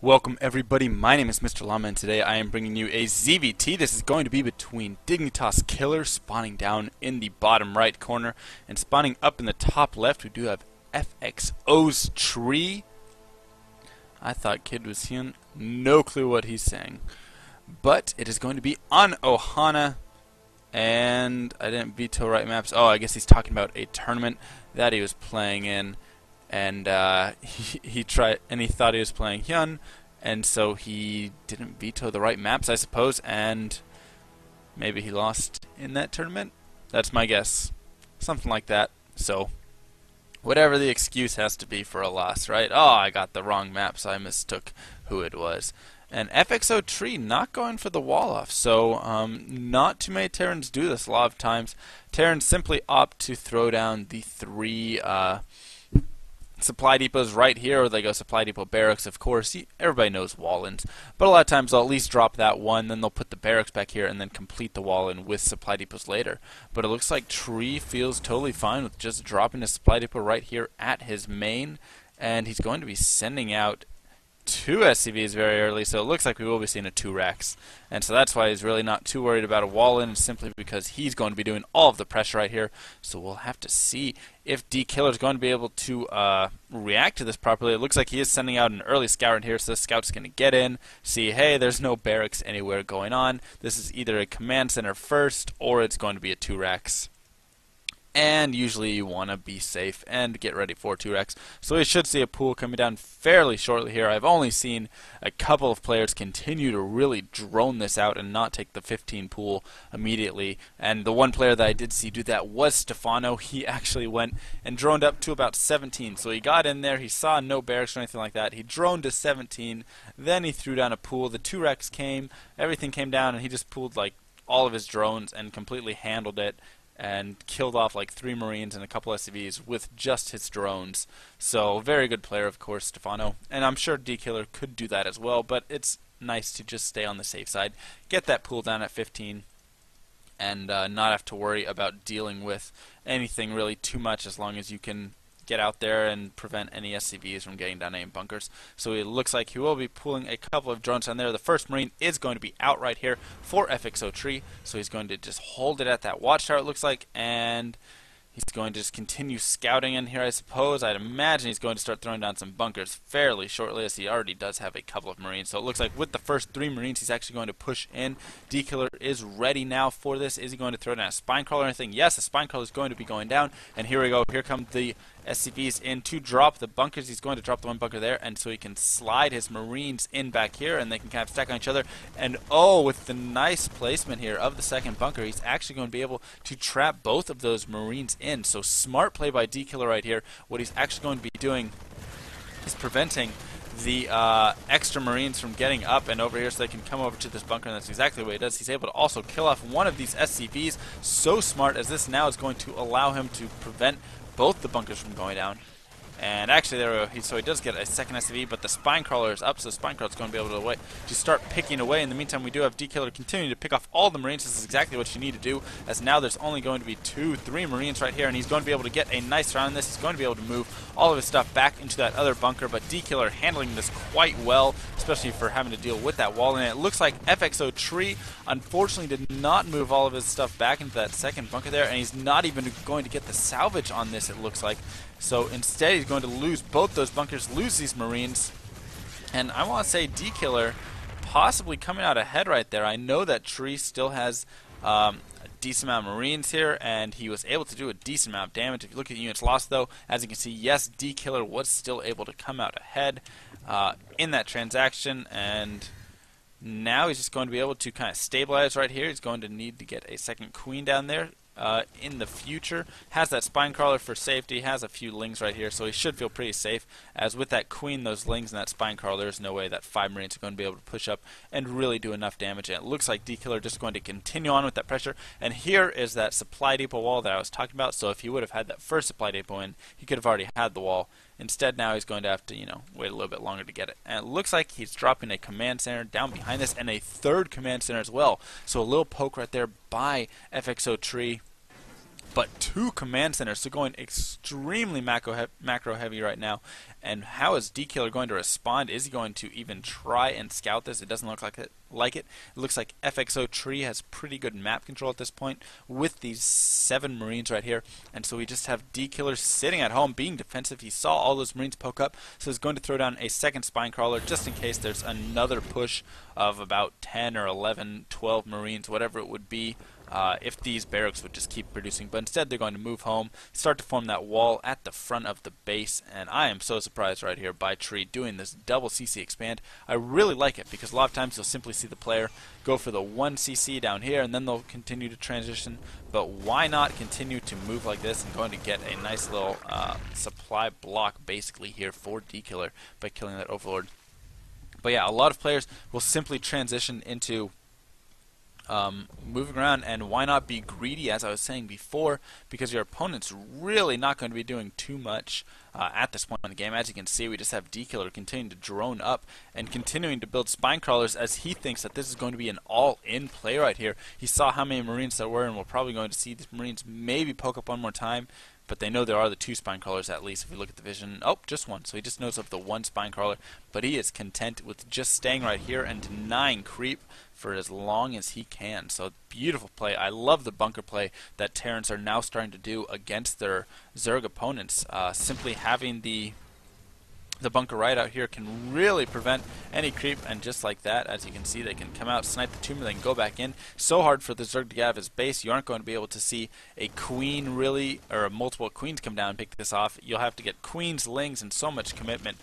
Welcome everybody, my name is Mr. Llama and today I am bringing you a ZVT. This is going to be between Dignitas Killer spawning down in the bottom right corner and spawning up in the top left. We do have FXOTree. I thought Kid was here, no clue what he's saying. But it is going to be on Ohana, and I didn't veto right maps. Oh, I guess he's talking about a tournament that he was playing in. And he tried, and he thought he was playing Hyun, and so he didn't veto the right maps, I suppose, and maybe he lost in that tournament. That's my guess, something like that. So, whatever the excuse has to be for a loss, right? Oh, I got the wrong map, so I mistook who it was. And FXOTree not going for the wall off, so not too many Terrans do this. A lot of times, Terrans simply opt to throw down the three supply depots right here, or they go supply depot barracks. Of course, everybody knows wall-ins, but a lot of times they'll at least drop that one, then they'll put the barracks back here and then complete the wall-in with supply depots later. But it looks like Tree feels totally fine with just dropping a supply depot right here at his main, and he's going to be sending out two SCVs very early, so it looks like we will be seeing a 2 Rex. And so that's why he's really not too worried about a wall-in, simply because he's going to be doing all of the pressure right here. So we'll have to see if dkiller is going to be able to react to this properly. It looks like he is sending out an early scout in here, so the scout's going to get in, see, hey, there's no barracks anywhere going on. This is either a command center first, or it's going to be a 2 Rex. And usually you want to be safe and get ready for 2 Rex. So we should see a pool coming down fairly shortly here. I've only seen a couple of players continue to really drone this out and not take the 15 pool immediately. And the one player that I did see do that was Stefano. He actually went and droned up to about 17. So he got in there, he saw no barracks or anything like that. He droned to 17, then he threw down a pool. The 2 Rex came, everything came down, and he just pulled like all of his drones and completely handled it and killed off like 3 Marines and a couple SCVs with just his drones. So very good player, of course, Stefano. And I'm sure dkiller could do that as well, but it's nice to just stay on the safe side, get that pool down at 15, and not have to worry about dealing with anything really too much, as long as you can get out there and prevent any SCVs from getting down any bunkers. So it looks like he will be pulling a couple of drones down there. The first Marine is going to be out right here for FXOTree, so he's going to just hold it at that watchtower, it looks like, and he's going to just continue scouting in here, I suppose. I'd imagine he's going to start throwing down some bunkers fairly shortly, as he already does have a couple of Marines. So it looks like with the first 3 Marines, he's actually going to push in. dkiller is ready now for this. Is he going to throw down a spine crawler or anything? Yes, a spine crawler is going to be going down. And here we go. Here come the SCVs in to drop the bunkers. He's going to drop the one bunker there, and so he can slide his Marines in back here, and they can kind of stack on each other. And oh, with the nice placement here of the second bunker, he's actually going to be able to trap both of those Marines in. So smart play by dkiller right here. What he's actually going to be doing is preventing the extra Marines from getting up and over here so they can come over to this bunker, and that's exactly what he does. He's able to also kill off one of these SCVs. So smart, as this now is going to allow him to prevent both the bunkers from going down. And actually, there so he does get a second SCV, but the spine crawler is up, so the spine crawler is going to be able to start picking away. In the meantime, we do have dkiller continuing to pick off all the Marines. This is exactly what you need to do, as now there's only going to be 2, 3 Marines right here, and he's going to be able to get a nice round on this. He's going to be able to move all of his stuff back into that other bunker, but dkiller handling this quite well, especially for having to deal with that wall. And it looks like FXOTree unfortunately did not move all of his stuff back into that second bunker there, and he's not even going to get the salvage on this, it looks like. So instead, he's going to lose both those bunkers, lose these Marines, and I want to say dkiller possibly coming out ahead right there. I know that Tree still has a decent amount of Marines here, and he was able to do a decent amount of damage. If you look at units lost, though, as you can see, yes, dkiller was still able to come out ahead in that transaction, and now he's just going to be able to kind of stabilize right here. He's going to need to get a second queen down there in the future. Has that spine crawler for safety, has a few lings right here, so he should feel pretty safe, as with that queen, those lings, and that spine crawler, there's no way that 5 Marines are going to be able to push up and really do enough damage. And it looks like dkiller just going to continue on with that pressure. And here is that supply depot wall that I was talking about. So if he would have had that first supply depot in, he could have already had the wall. Instead, now he's going to have to, wait a little bit longer to get it. And it looks like he's dropping a command center down behind this, and a third command center as well. So a little poke right there by FXOTree. but 2 command centers, so going extremely macro heavy right now. And how is dkiller going to respond? Is he going to even try and scout this? It doesn't look like it. It looks like FXOTree has pretty good map control at this point with these 7 Marines right here, and so we just have dkiller sitting at home being defensive. He saw all those Marines poke up, so he's going to throw down a second spine crawler just in case there's another push of about 10 or 11, 12 Marines, whatever it would be. If these barracks would just keep producing, but instead they're going to move home, start to form that wall at the front of the base, and I am so surprised right here by Tree doing this double CC expand. I really like it because a lot of times you'll simply see the player go for the 1 CC down here and then they'll continue to transition, but why not continue to move like this and going to get a nice little supply block basically here for dkiller by killing that overlord. But yeah, a lot of players will simply transition into moving around, and why not be greedy, as I was saying before, because your opponent's really not going to be doing too much at this point in the game. As you can see, we just have dkiller continuing to drone up and continuing to build spine crawlers as he thinks that this is going to be an all-in play right here. He saw how many Marines there were, and we're probably going to see these Marines maybe poke up one more time, but they know there are the 2 spine crawlers at least if we look at the vision. Oh, just 1, so he just knows of the 1 spine crawler, but he is content with just staying right here and denying creep for as long as he can. So beautiful play. I love the bunker play that Terrans are now starting to do against their Zerg opponents. Simply having the bunker right out here can really prevent any creep, and just like that, as you can see, they can come out, snipe the tumor, they can go back in. So hard for the Zerg to get out of his base. You aren't going to be able to see a queen really, or multiple queens come down and pick this off. You'll have to get queens, lings, and so much commitment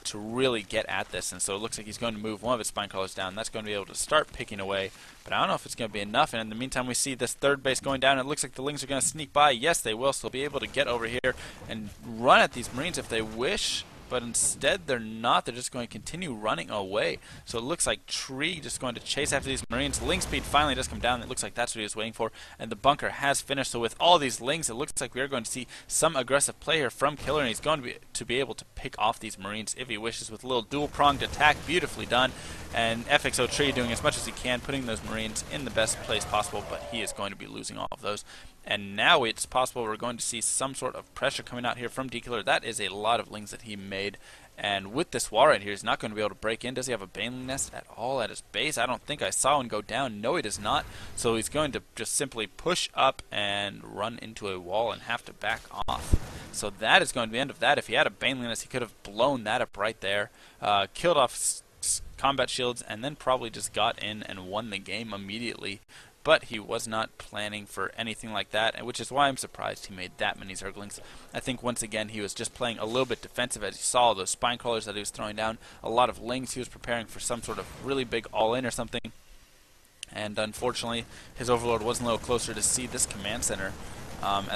to really get at this. And so it looks like he's going to move one of his spine crawlers down. That's going to be able to start picking away, but I don't know if it's going to be enough. And in the meantime, we see this 3rd base going down. It looks like the lings are going to sneak by. Yes, they will, so they'll be able to get over here and run at these Marines if they wish. But instead they're not. They're just going to continue running away. So it looks like Tree just going to chase after these Marines. Ling speed finally does come down. It looks like that's what he was waiting for. And the bunker has finished. So with all these Lings, it looks like we are going to see some aggressive play here from Killer. And he's going to be able to pick off these Marines if he wishes with a little dual-pronged attack. Beautifully done. And FXOTree doing as much as he can, putting those Marines in the best place possible. But he is going to be losing all of those. And now it's possible we're going to see some sort of pressure coming out here from dkiller. That is a lot of Lings that he made. And with this wall right here, he's not going to be able to break in. Does he have a Baneling Nest at all at his base? I don't think I saw one go down. No, he does not. So he's going to just simply push up and run into a wall and have to back off. So that is going to be the end of that. If he had a Baneling Nest, he could have blown that up right there. Killed off combat shields and then probably just got in and won the game immediately. But he was not planning for anything like that, which is why I'm surprised he made that many Zerglings. I think once again he was just playing a little bit defensive, as you saw those spine crawlers that he was throwing down, a lot of Lings. He was preparing for some sort of really big all-in or something. And unfortunately, his Overlord wasn't a little closer to see this command center. I'm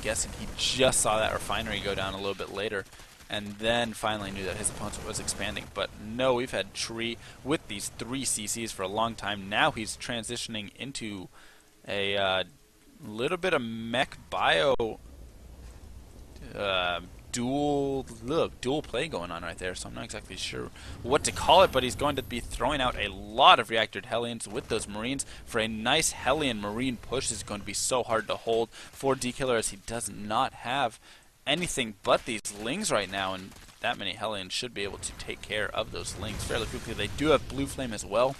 guessing he just saw that refinery go down a little bit later, and then finally knew that his opponent was expanding. But no, we've had Tree with these 3 CCs for a long time. Now he's transitioning into a little bit of mech bio dual play going on right there, so I'm not exactly sure what to call it, but he's going to be throwing out a lot of reactored Hellions with those Marines for a nice Hellion Marine push. This is going to be so hard to hold for dkiller, as he does not have anything but these Lings right now, and that many Hellions should be able to take care of those Lings fairly quickly. They do have Blue Flame as well,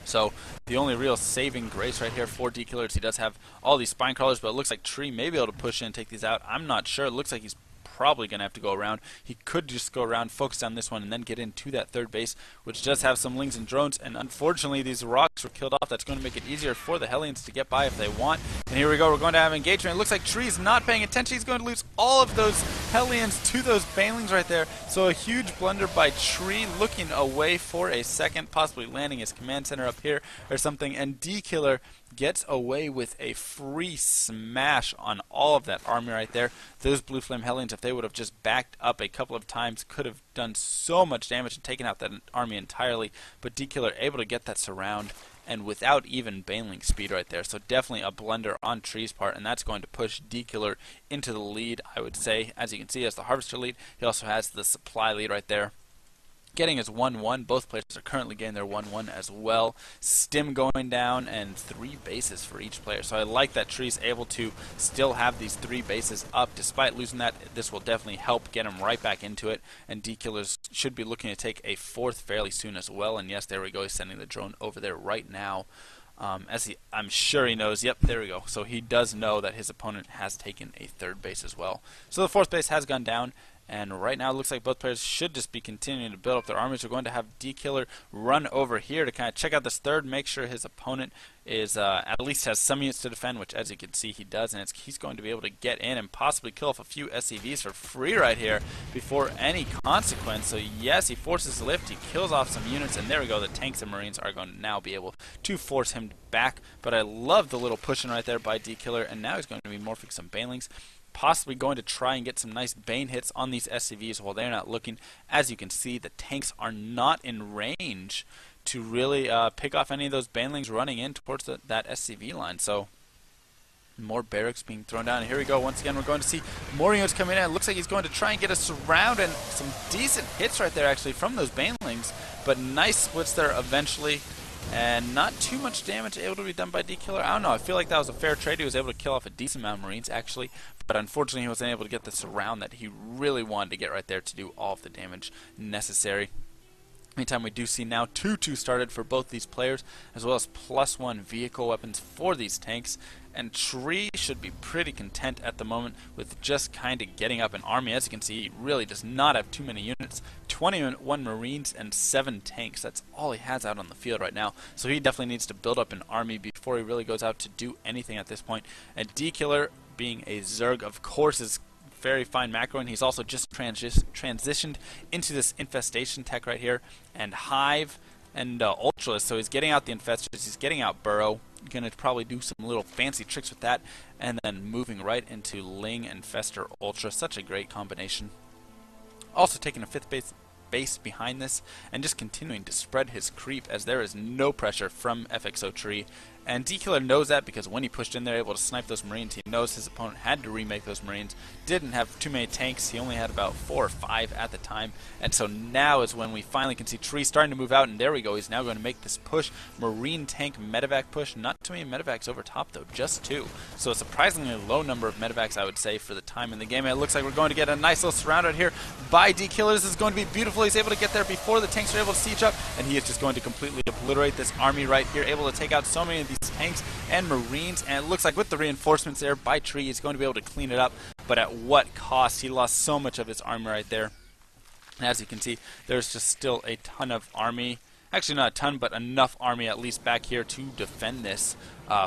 so the only real saving grace right here for dkiller is he does have all these spine crawlers, but it looks like Tree may be able to push in and take these out. I'm not sure. It looks like he's probably going to have to go around. He could just go around, focus on this one, and then get into that 3rd base, which does have some Lings and drones, and unfortunately these rocks were killed off. That's going to make it easier for the Hellions to get by if they want. And here we go, we're going to have engagement. It looks like Tree's not paying attention. He's going to lose all of those Hellions to those Banelings right there. So a huge blunder by Tree, looking away for a second, possibly landing his command center up here or something, and dkiller gets away with a free smash on all of that army right there. Those Blue Flame Hellions, if they would have just backed up a couple of times, could have done so much damage and taken out that army entirely. But dkiller able to get that surround, and without even Baneling speed right there. So definitely a blunder on Tree's part, and that's going to push dkiller into the lead, I would say. As you can see, he has the Harvester lead. He also has the Supply lead right there. getting his 1-1. Both players are currently getting their 1-1 as well. Stim going down and 3 bases for each player. So I like that Tree's able to still have these 3 bases up despite losing that. This will definitely help get him right back into it. And dkillers should be looking to take a 4th fairly soon as well. And yes, there we go. He's sending the drone over there right now. I'm sure he knows. Yep, there we go. So he does know that his opponent has taken a 3rd base as well. So the 4th base has gone down. And right now it looks like both players should just be continuing to build up their armies. We're going to have dkiller run over here to kind of check out this 3rd, make sure his opponent is at least has some units to defend, which as you can see he does, and he's going to be able to get in and possibly kill off a few SCVs for free right here before any consequence. So yes, he forces lift, he kills off some units, and there we go. The tanks and marines are going to now be able to force him back. But I love the little pushing right there by dkiller, and now he's going to be morphing some banelings. Possibly going to try and get some nice Bane hits on these SCVs while they're not looking. As you can see, the tanks are not in range to really pick off any of those Banelings running in towards that SCV line. So more barracks being thrown down. And here we go. Once again, we're going to see more units coming in. It looks like he's going to try and get a surround and some decent hits right there actually from those Banelings. But nice splits there eventually. And not too much damage able to be done by dkiller. I don't know. I feel like that was a fair trade. He was able to kill off a decent amount of marines actually, but unfortunately he wasn't able to get the surround that he really wanted to get right there to do all of the damage necessary. Meantime, we do see now 2-2 started for both these players, as well as +1 vehicle weapons for these tanks. And Tree should be pretty content at the moment with just kind of getting up an army. As you can see, he really does not have too many units. 21 marines and 7 tanks. That's all he has out on the field right now. So he definitely needs to build up an army before he really goes out to do anything at this point. And dkiller, being a Zerg, of course, is very fine macro, and he's also just transitioned into this infestation tech right here, and hive and ultras. So he's getting out the infestors, he's getting out burrow, gonna probably do some little fancy tricks with that, and then moving right into ling and fester ultra. Such a great combination. Also taking a 5th base behind this and just continuing to spread his creep as there is no pressure from FXOTree. And dkiller knows that because when he pushed in there, able to snipe those marines, he knows his opponent had to remake those marines. Didn't have too many tanks. He only had about 4 or 5 at the time. And so now is when we finally can see Tree starting to move out. And there we go. He's now going to make this push. Marine tank medevac push. Not too many medevacs over top though. Just 2. So a surprisingly low number of medevacs, I would say, for the time in the game. And it looks like we're going to get a nice little surround out here by dkiller. This is going to be beautiful. He's able to get there before the tanks are able to siege up. And he is just going to completely obliterate this army right here. Able to take out so many of these tanks and marines, and it looks like with the reinforcements there by Tree, he's going to be able to clean it up, but at what cost? He lost so much of his army right there. And as you can see, there's just still a ton of army, actually not a ton, but enough army at least back here to defend this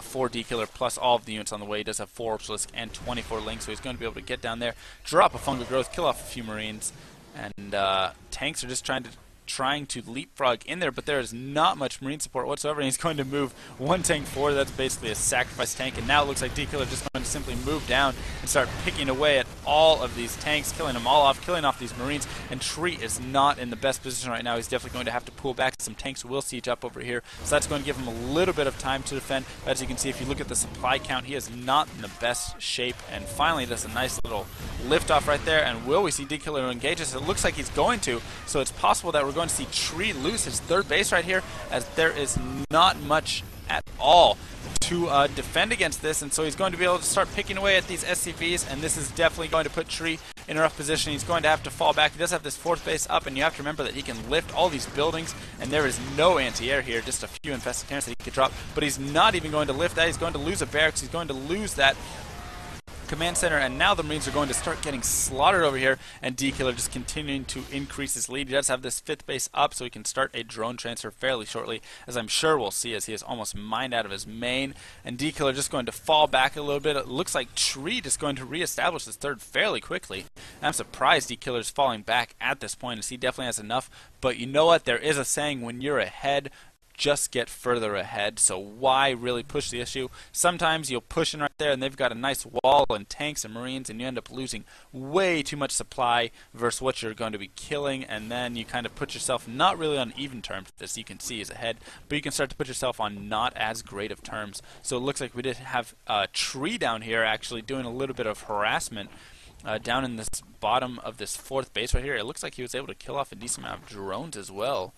for dkiller, plus all of the units on the way. He does have 4 Obelisk and 24 Lings, so he's going to be able to get down there, drop a fungal growth, kill off a few marines, and tanks are just trying to leapfrog in there, but there is not much marine support whatsoever, and he's going to move 1 tank forward. That's basically a sacrifice tank, and now it looks like dkiller just going to simply move down and start picking away at all of these tanks, killing them all off, killing off these marines, and Tree is not in the best position right now. He's definitely going to have to pull back. Some tanks will siege up over here, so that's going to give him a little bit of time to defend. But as you can see, if you look at the supply count, he is not in the best shape, and finally does a nice little lift off right there. And will we see dkiller engage us? It looks like he's going to, so it's possible that we're going to see Tree lose his 3rd base right here, as there is not much at all to defend against this, and so he's going to be able to start picking away at these SCVs, and this is definitely going to put Tree in a rough position. He's going to have to fall back. He does have this 4th base up, and you have to remember that he can lift all these buildings, and there is no anti-air here, just a few infested terrorists that he could drop, but he's not even going to lift that. He's going to lose a barracks. He's going to lose that command center, and now the marines are going to start getting slaughtered over here, and dkiller just continuing to increase his lead. He does have this 5th base up, so he can start a drone transfer fairly shortly, as I'm sure we'll see, as he is almost mined out of his main, and dkiller just going to fall back a little bit. It looks like Tree just going to reestablish his 3rd fairly quickly, and I'm surprised dkiller is falling back at this point, as he definitely has enough. But you know what, there is a saying, when you're ahead, just get further ahead. So why really push the issue? Sometimes you'll push in right there and they've got a nice wall and tanks and marines, and you end up losing way too much supply versus what you're going to be killing, and then you kind of put yourself not really on even terms, as you can see is ahead, but you can start to put yourself on not as great of terms. So it looks like we did have Tree down here actually doing a little bit of harassment down in this bottom of this fourth base right here. It looks like he was able to kill off a decent amount of drones as well.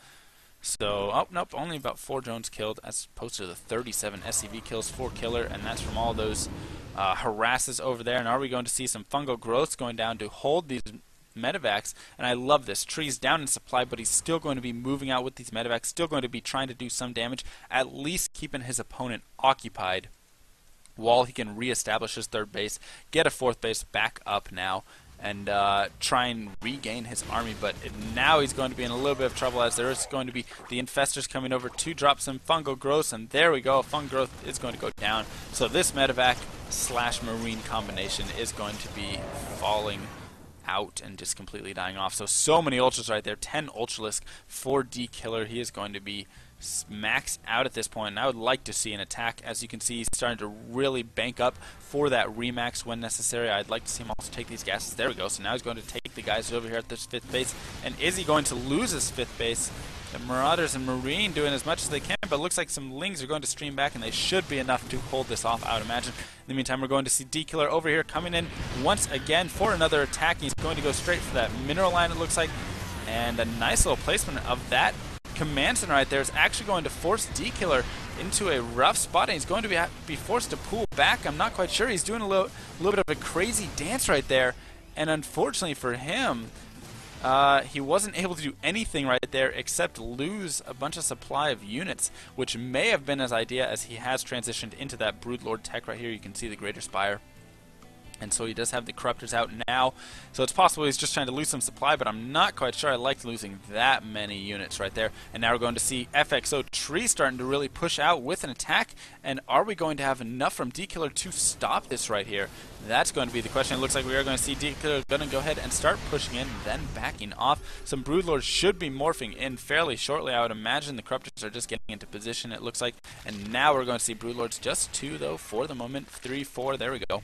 So, oh, nope, only about 4 drones killed as opposed to the 37 SCV kills, 4 killer, and that's from all those harasses over there. And are we going to see some fungal growths going down to hold these medevacs? And I love this. Tree's down in supply, but he's still going to be moving out with these medevacs, still going to be trying to do some damage, at least keeping his opponent occupied while he can reestablish his third base, get a fourth base back up now, and try and regain his army. But now he's going to be in a little bit of trouble, as there is going to be the infestors coming over to drop some fungal growths, and there we go. Fungal growth is going to go down. So this medevac / marine combination is going to be falling out and just completely dying off. So many ultras right there. 10 ultralisk for dkiller. He is going to be maxed out at this point, and I would like to see an attack. As you can see, he's starting to really bank up for that remax when necessary. I'd like to see him also take these gases. There we go. So now he's going to take the guys over here at this 5th base. And is he going to lose his 5th base? The Marauders and Marine doing as much as they can, but it looks like some Lings are going to stream back, and they should be enough to hold this off, I would imagine. In the meantime, we're going to see dkiller over here coming in once again for another attack. He's going to go straight for that mineral line, it looks like, and a nice little placement of that command center right there is actually going to force dkiller into a rough spot, and he's going to be forced to pull back. I'm not quite sure. He's doing a little bit of a crazy dance right there, and unfortunately for him, he wasn't able to do anything right there except lose a bunch of supply of units, which may have been his idea, as he has transitioned into that Broodlord tech right here. You can see the Greater Spire. And so he does have the Corruptors out now. So it's possible he's just trying to lose some supply, but I'm not quite sure I liked losing that many units right there. And now we're going to see FXOTree starting to really push out with an attack. And are we going to have enough from dkiller to stop this right here? That's going to be the question. It looks like we are going to see dkiller going to go ahead and start pushing in, then backing off. Some Broodlords should be morphing in fairly shortly. I would imagine the Corruptors are just getting into position, it looks like. And now we're going to see Broodlords, just 2 though for the moment. 3, 4, there we go.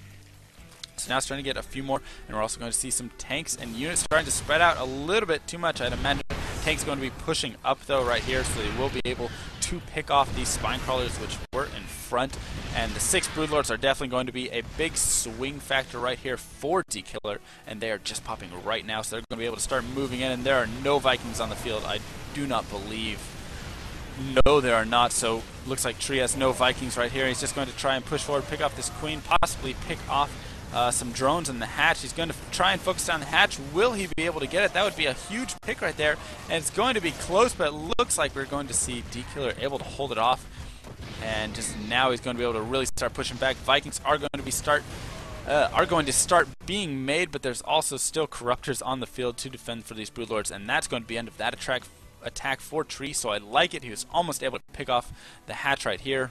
So now it's trying to get a few more, and we're also going to see some tanks and units starting to spread out a little bit too much, I'd imagine. Tanks going to be pushing up though right here, so they will be able to pick off these spine crawlers which were in front. And the 6 Broodlords are definitely going to be a big swing factor right here for dkiller, and they are just popping right now, so they're going to be able to start moving in. And there are no Vikings on the field, I do not believe. No, there are not. So looks like Tree has no Vikings right here. He's just going to try and push forward, pick off this queen, possibly pick off some drones in the hatch. He's going to try and focus on the hatch. Will he be able to get it? That would be a huge pick right there, and it's going to be close, but it looks like we're going to see dkiller able to hold it off, and just now he's going to be able to really start pushing back. Vikings are going to start being made, but there's also still Corruptors on the field to defend for these Broodlords, and that's going to be the end of that attack for Tree. So I like it. He was almost able to pick off the hatch right here.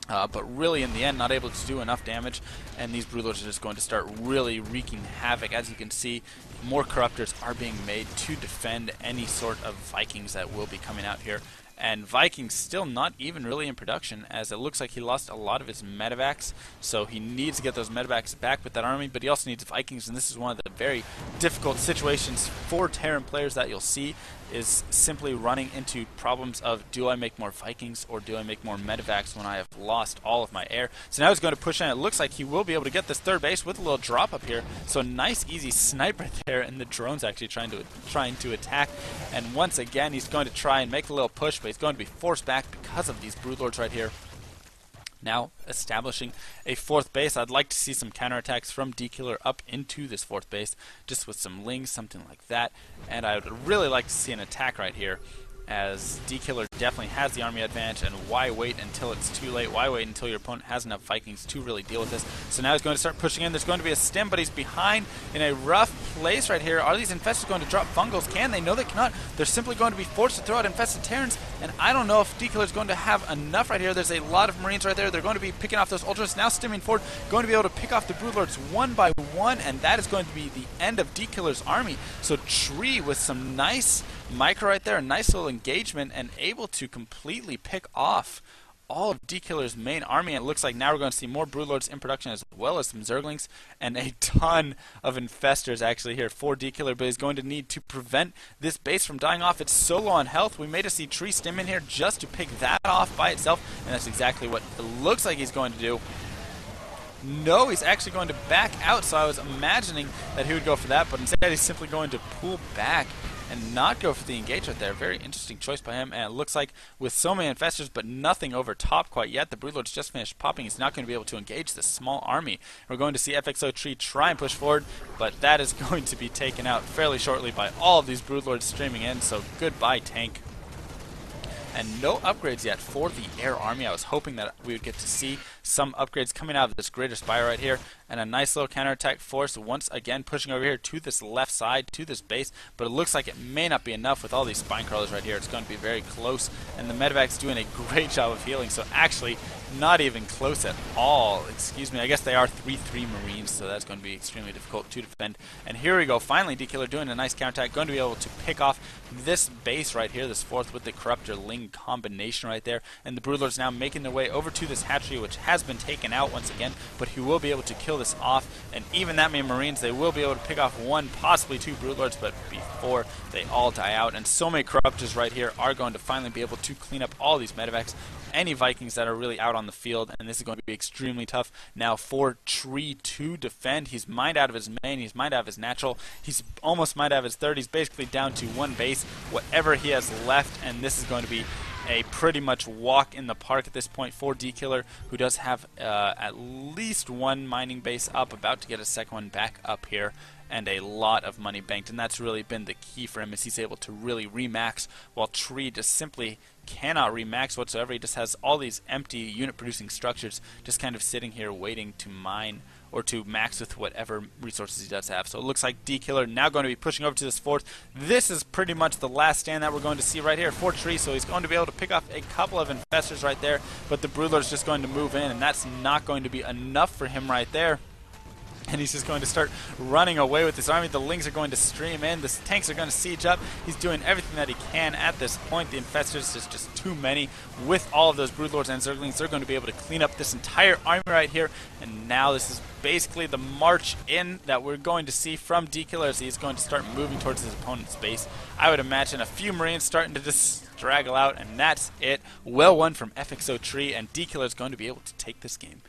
But really, in the end, not able to do enough damage, and these Broodlords are just going to start really wreaking havoc. As you can see, more Corruptors are being made to defend any sort of Vikings that will be coming out here. And Vikings still not even really in production, as it looks like he lost a lot of his medevacs, so he needs to get those medevacs back with that army, but he also needs Vikings, and this is one of the very difficult situations for Terran players that you'll see, is simply running into problems of, do I make more Vikings or do I make more medevacs when I have lost all of my air? So now he's going to push in. It looks like he will be able to get this third base with a little drop up here. So nice easy snipe right there, and the drone's actually trying to attack. And once again, he's going to try and make a little push, but he's going to be forced back because of these Broodlords right here. Now establishing a 4th base. I'd like to see some counterattacks from dkiller up into this 4th base, just with some Lings, something like that. And I would really like to see an attack right here, as dkiller definitely has the army advantage, and why wait until it's too late? Why wait until your opponent has enough Vikings to really deal with this? So now he's going to start pushing in. There's going to be a stem, but he's behind in a rough place right here. Are these infestors going to drop fungals? Can they? No, they cannot. They're simply going to be forced to throw out infested Terrans, and I don't know if dkiller is going to have enough right here. There's a lot of Marines right there. They're going to be picking off those Ultras. Now stimming forward, going to be able to pick off the Broodlords one by one, and that is going to be the end of dkiller's army. So Tree with some nice micro right there, a nice little engagement, and able to completely pick off all of dkiller's main army. And it looks like now we're going to see more Broodlords in production, as well as some Zerglings, and a ton of infestors actually here for dkiller, but he's going to need to prevent this base from dying off. It's so low on health. We may just see Tree stim in here just to pick that off by itself, and that's exactly what it looks like he's going to do. No, he's actually going to back out, so I was imagining that he would go for that, but instead he's simply going to pull back and not go for the engage right there. Very interesting choice by him, and it looks like with so many infestors but nothing over top quite yet, the Broodlord's just finished popping. He's not going to be able to engage this small army. We're going to see FXOTree try and push forward, but that is going to be taken out fairly shortly by all of these Broodlords streaming in, so goodbye tank. And no upgrades yet for the air army. I was hoping that we would get to see some upgrades coming out of this greater spire right here, and a nice little counterattack force once again pushing over here to this left side, to this base, but it looks like it may not be enough with all these spine crawlers right here. It's going to be very close, and the medevac's doing a great job of healing, so actually not even close at all. Excuse me, I guess they are 3-3 Marines, so that's going to be extremely difficult to defend. And here we go, finally dkiller doing a nice counterattack, going to be able to pick off this base right here, this fourth with the Corruptor Ling combination right there, and the Broodlords now making their way over to this hatchery, which has been taken out once again, but he will be able to kill this off, and even that many Marines, they will be able to pick off one, possibly two Broodlords, but before they all die out, and so many Corruptors right here are going to finally be able to clean up all these medevacs, any Vikings that are really out on the field, and this is going to be extremely tough now for Tree to defend. He's mined out of his main, he's mined out of his natural, he's almost mined out of his third, he's basically down to one base, whatever he has left, and this is going to be a pretty much walk in the park at this point for dkiller, who does have at least one mining base up, about to get a second one back up here, and a lot of money banked, and that's really been the key for him, is he's able to really remax, while Tree just simply cannot remax whatsoever. He just has all these empty unit producing structures just kind of sitting here waiting to mine or to max with whatever resources he does have. So it looks like dkiller now going to be pushing over to this fourth. This is pretty much the last stand that we're going to see right here for Tree, so he's going to be able to pick off a couple of infestors right there, but the Broodlord's just going to move in, and that's not going to be enough for him right there. And he's just going to start running away with this army. The Lings are going to stream in. The tanks are going to siege up. He's doing everything that he can at this point. The infestors is just too many. With all of those Broodlords and Zerglings, they're going to be able to clean up this entire army right here. And now this is basically the march in that we're going to see from dkiller, as he's going to start moving towards his opponent's base. I would imagine a few Marines starting to just straggle out, and that's it. Well won from FXOTree, and dkiller is going to be able to take this game.